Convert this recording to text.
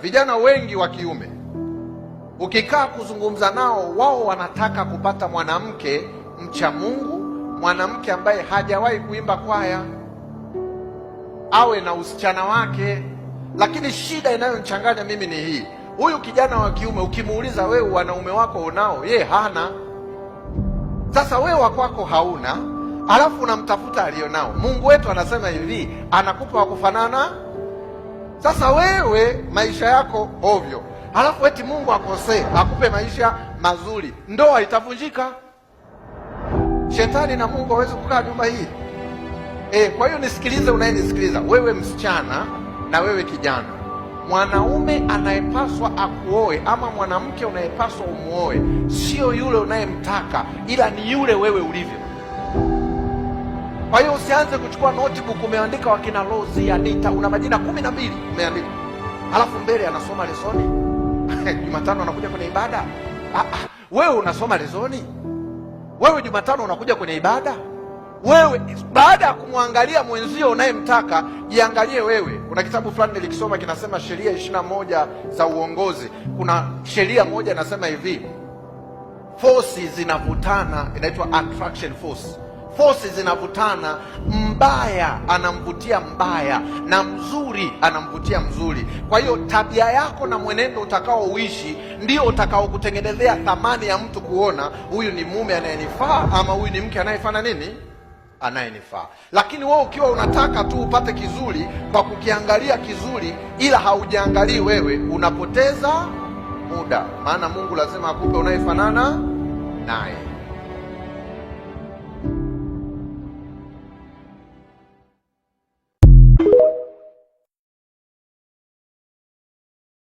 Vijana wengi wa kiume ukikaa kuzungumza nao, wao wanataka kupata mwanamke mcha Mungu, mwanamke ambaye hajawahi kuimba kwaya, awe na usichana wake. Lakini shida inayonchanganya mimi ni hii: huyu kijana wa kiume ukimuuliza, wewe wanaume wako unao? Ye hana. Sasa wewe wa kwako hauna, alafu unamtafuta alionao. Mungu wetu anasema hivi, anakupa wa kufanana. Sasa wewe maisha yako ovyo, alafu eti Mungu akosee akupe maisha mazuri, ndoa itavunjika. Shetani na Mungu hawezi kukaa nyumba hii. Kwa hiyo nisikilize, unayenisikiliza wewe msichana na wewe kijana, mwanaume anayepaswa akuoe ama mwanamke unayepaswa umuoe sio yule unayemtaka, ila ni yule wewe ulivyo. Kwa hiyo usianze kuchukua notebook umeandika wakina Rozi, Anita, una majina 12 umeandika, halafu mbele anasoma lesoni Jumatano anakuja kwenye ibada. Wewe unasoma lesoni? Wewe Jumatano unakuja kwenye ibada? Wewe baada ya kumwangalia mwenzio unayemtaka, jiangalie wewe. Kuna kitabu fulani nilikisoma kinasema sheria 21 za uongozi. Kuna sheria moja inasema hivi, forces zinavutana, inaitwa attraction force. Forces zinavutana, mbaya anamvutia mbaya na mzuri anamvutia mzuri. Kwa hiyo tabia yako na mwenendo utakaouishi ndio utakaokutengenezea thamani ya mtu kuona huyu ni mume anayenifaa ama huyu ni mke anayefanya nini, anayenifaa. Lakini wewe ukiwa unataka tu upate kizuri kwa kukiangalia kizuri, ila haujaangalii wewe, unapoteza muda, maana Mungu lazima akupe unayefanana naye.